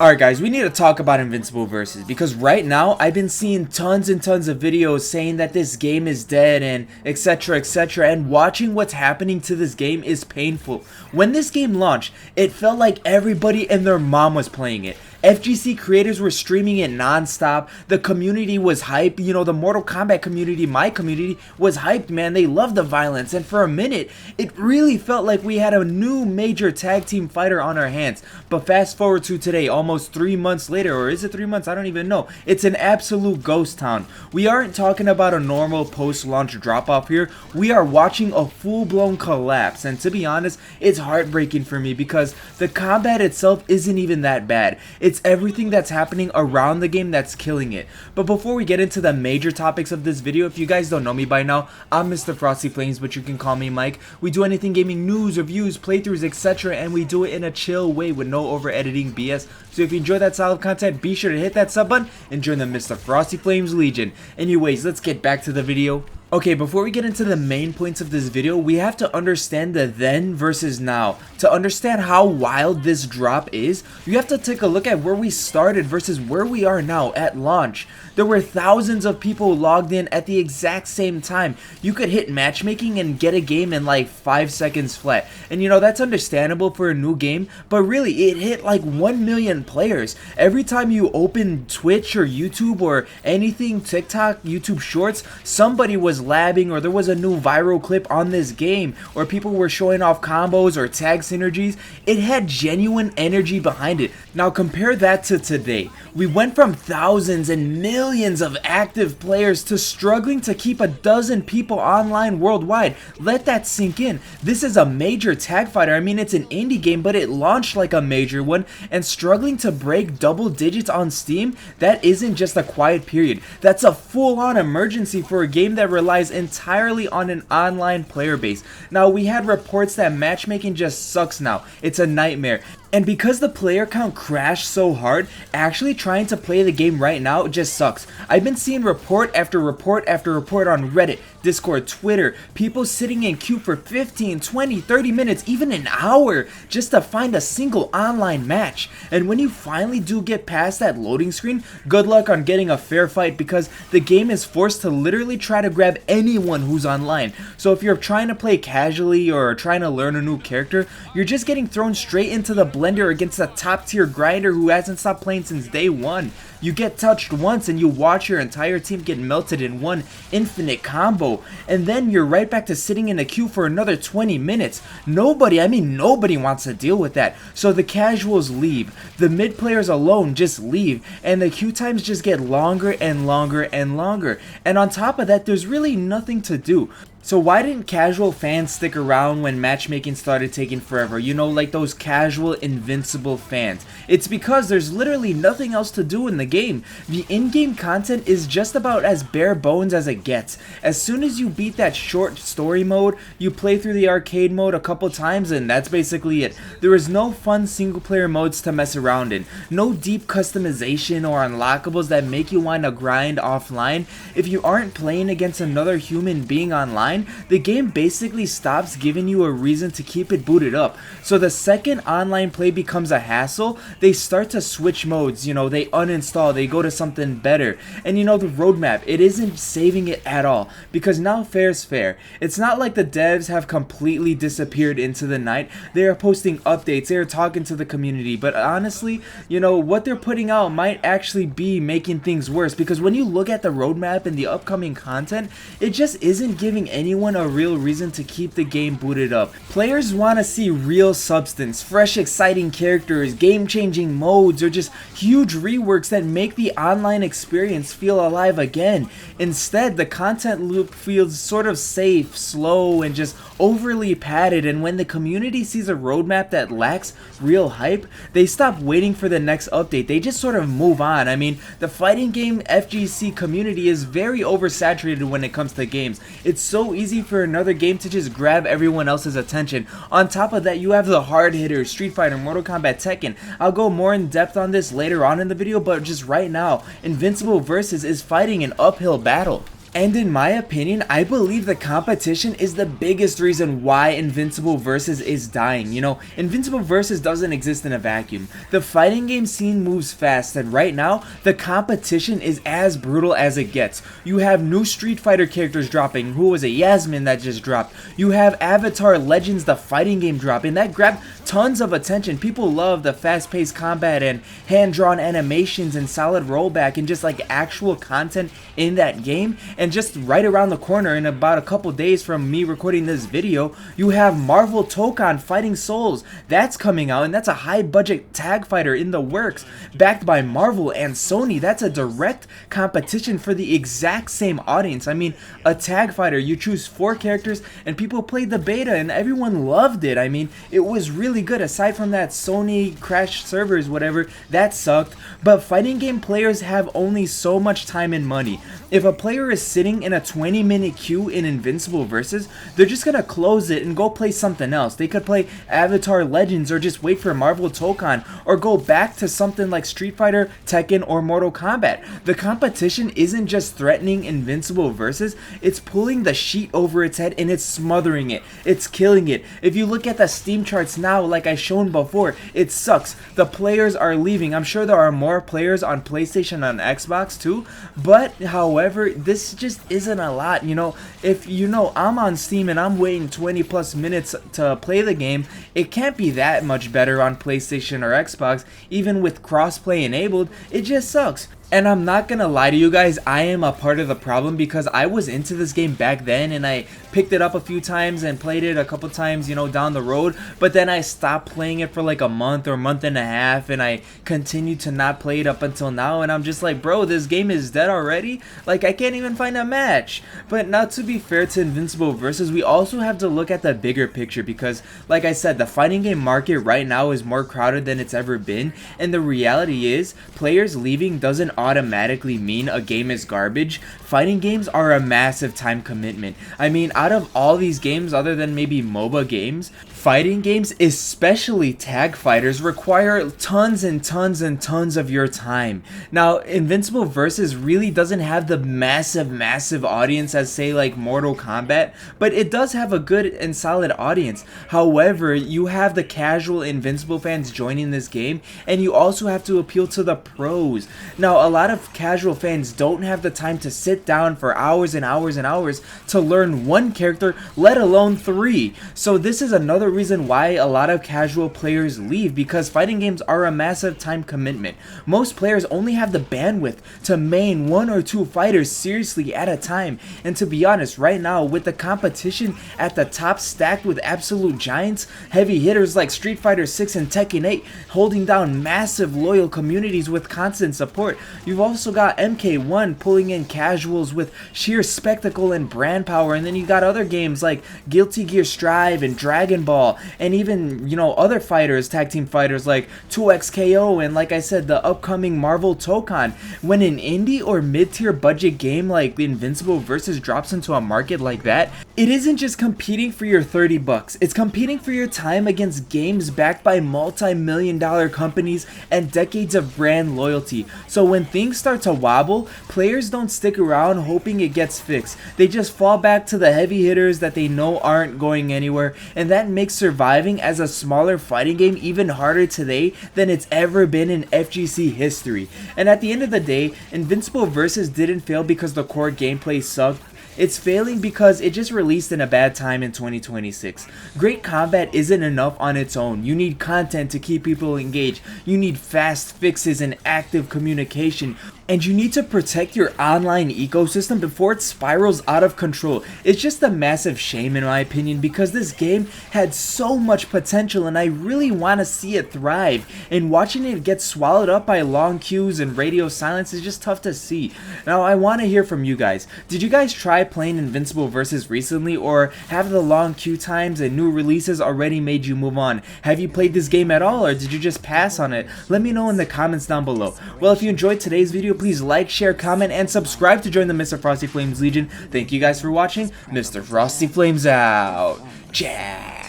Alright guys, we need to talk about Invincible versus, because right now I've been seeing tons and tons of videos saying that this game is dead and etc, and watching what's happening to this game is painful. When this game launched, it felt like everybody and their mom was playing it. FGC creators were streaming it non-stop. The community was hyped. You know, the Mortal Kombat community, my community, was hyped, man. They loved the violence, and for a minute, it really felt like we had a new major tag team fighter on our hands. But fast forward to today, almost 3 months later, or is it 3 months? I don't even know. It's an absolute ghost town. We aren't talking about a normal post-launch drop-off here. We are watching a full-blown collapse, and to be honest, it's heartbreaking for me because the combat itself isn't even that bad. It's everything that's happening around the game that's killing it. But before we get into the major topics of this video, if you guys don't know me by now, I'm Mr. Frosty Flames, but you can call me Mike. We do anything gaming, news, reviews, playthroughs, etc. and we do it in a chill way with no over editing BS. So if you enjoy that style of content, be sure to hit that sub button and join the Mr. Frosty Flames Legion. Anyways, let's get back to the video. Okay, before we get into the main points of this video, we have to understand the then versus now. To understand how wild this drop is, you have to take a look at where we started versus where we are now at launch. There were thousands of people logged in at the exact same time. You could hit matchmaking and get a game in like 5 seconds flat. And you know, that's understandable for a new game, but really, it hit like 1 million players. Every time you open Twitch or YouTube or anything, TikTok, YouTube Shorts, somebody was labbing or there was a new viral clip on this game or people were showing off combos or tag synergies. It had genuine energy behind it. Now compare that to today. We went from thousands and millions of active players to struggling to keep a dozen people online worldwide. Let that sink in. This is a major tag fighter. I mean, it's an indie game, but it launched like a major one, and struggling to break double digits on Steam, that isn't just a quiet period. That's a full-on emergency for a game that relies entirely on an online player base. Now, we had reports that matchmaking just sucks now. It's a nightmare. And because the player count crashed so hard, actually trying to play the game right now just sucks. I've been seeing report after report after report on Reddit, Discord, Twitter, people sitting in queue for 15, 20, 30 minutes, even an hour, just to find a single online match. And when you finally do get past that loading screen, good luck on getting a fair fight because the game is forced to literally try to grab anyone who's online. So if you're trying to play casually or trying to learn a new character, you're just getting thrown straight into the blender against a top tier grinder who hasn't stopped playing since day one. You get touched once and you watch your entire team get melted in one infinite combo, and then you're right back to sitting in a queue for another 20 minutes. Nobody wants to deal with that. So the casuals leave, the mid players alone just leave, and the queue times just get longer and longer and longer. And on top of that, there's really nothing to do. So why didn't casual fans stick around when matchmaking started taking forever? You know, like those casual Invincible fans. It's because there's literally nothing else to do in the game. The in-game content is just about as bare bones as it gets. As soon as you beat that short story mode, you play through the arcade mode a couple times and that's basically it. There is no fun single player modes to mess around in. No deep customization or unlockables that make you want to grind offline. If you aren't playing against another human being online, the game basically stops giving you a reason to keep it booted up. So the second online play becomes a hassle, they start to switch modes, you know, they uninstall, they go to something better. And you know, the roadmap, it isn't saving it at all, because now fair's fair. It's not like the devs have completely disappeared into the night. They are posting updates, they are talking to the community, but honestly, you know, what they're putting out might actually be making things worse, because when you look at the roadmap and the upcoming content, it just isn't giving anyone a real reason to keep the game booted up. Players want to see real substance, fresh exciting characters, game-changing modes, or just huge reworks that make the online experience feel alive again. Instead, the content loop feels sort of safe, slow, and just overly padded, and when the community sees a roadmap that lacks real hype, they stop waiting for the next update. They just sort of move on. I mean, the fighting game FGC community is very oversaturated when it comes to games. It's so easy for another game to just grab everyone else's attention. On top of that, you have the hard hitters, Street Fighter, Mortal Kombat, Tekken. I'll go more in depth on this later on in the video, but just right now, Invincible versus is fighting an uphill battle. And in my opinion, I believe the competition is the biggest reason why Invincible Versus is dying. You know, Invincible Versus doesn't exist in a vacuum. The fighting game scene moves fast, and right now, the competition is as brutal as it gets. You have new Street Fighter characters dropping. Who was it? Yasmin that just dropped. You have Avatar Legends, the fighting game dropping. That grabbed tons of attention. People love the fast-paced combat and hand-drawn animations and solid rollback and just like actual content in that game. And just right around the corner, in about a couple days from me recording this video, you have Marvel Tokon Fighting Souls. That's coming out, and that's a high-budget tag fighter in the works, backed by Marvel and Sony. That's a direct competition for the exact same audience. I mean, a tag fighter, you choose 4 characters, and people played the beta, and everyone loved it. I mean, it was really good. Aside from that Sony crashed servers, whatever, that sucked. But fighting game players have only so much time and money. If a player is sitting in a 20-minute queue in Invincible Versus, they're just gonna close it and go play something else. They could play Avatar Legends or just wait for Marvel Tokon or go back to something like Street Fighter, Tekken, or Mortal Kombat. The competition isn't just threatening Invincible Versus, it's pulling the sheet over its head and it's smothering it. It's killing it. If you look at the Steam charts now, like I shown before, it sucks. The players are leaving. I'm sure there are more players on PlayStation and Xbox too, but however, this just isn't a lot. You know, if you know I'm on Steam and I'm waiting 20 plus minutes to play the game, it can't be that much better on PlayStation or Xbox. Even with crossplay enabled, it just sucks. And I'm not gonna lie to you guys, I am a part of the problem because I was into this game back then and I picked it up a few times and played it a couple times, you know, down the road, but then I stopped playing it for like a month or month and a half and I continued to not play it up until now, and I'm just like, bro, this game is dead already? Like, I can't even find a match. But not to be fair to Invincible Versus, we also have to look at the bigger picture because, like I said, the fighting game market right now is more crowded than it's ever been, and the reality is, players leaving doesn't automatically mean a game is garbage. Fighting games are a massive time commitment. I mean, out of all these games other than maybe MOBA games, fighting games, especially tag fighters, require tons and tons and tons of your time. Now, Invincible Versus really doesn't have the massive audience as say like Mortal Kombat, but it does have a good and solid audience. However, you have the casual Invincible fans joining this game, and you also have to appeal to the pros. Now, a lot of casual fans don't have the time to sit down for hours and hours and hours to learn one character, let alone 3. So this is another reason why a lot of casual players leave, because fighting games are a massive time commitment. Most players only have the bandwidth to main 1 or 2 fighters seriously at a time, and to be honest, right now with the competition at the top stacked with absolute giants, heavy hitters like Street Fighter 6 and Tekken 8 holding down massive loyal communities with constant support, you've also got MK1 pulling in casuals with sheer spectacle and brand power, and then you got other games like Guilty Gear Strive and Dragon Ball, and even, you know, other fighters, tag team fighters like 2XKO, and like I said, the upcoming Marvel Tokon. When an indie or mid-tier budget game like Invincible Versus drops into a market like that, it isn't just competing for your $30, it's competing for your time against games backed by multi-million-dollar companies and decades of brand loyalty. So when things start to wobble, players don't stick around hoping it gets fixed. They just fall back to the heavy hitters that they know aren't going anywhere, and that makes surviving as a smaller fighting game even harder today than it's ever been in FGC history. And at the end of the day, Invincible Versus didn't fail because the core gameplay sucked. It's failing because it just released in a bad time in 2026. Great combat isn't enough on its own. You need content to keep people engaged. You need fast fixes and active communication. And you need to protect your online ecosystem before it spirals out of control. It's just a massive shame in my opinion, because this game had so much potential and I really want to see it thrive. And watching it get swallowed up by long queues and radio silence is just tough to see. Now I want to hear from you guys. Did you guys try playing Invincible Versus recently, or have the long queue times and new releases already made you move on? Have you played this game at all, or did you just pass on it? Let me know in the comments down below. Well, if you enjoyed today's video, please like, share, comment, and subscribe to join the Mr. Frosty Flames Legion. Thank you guys for watching. Mr. Frosty Flames out. Ciao.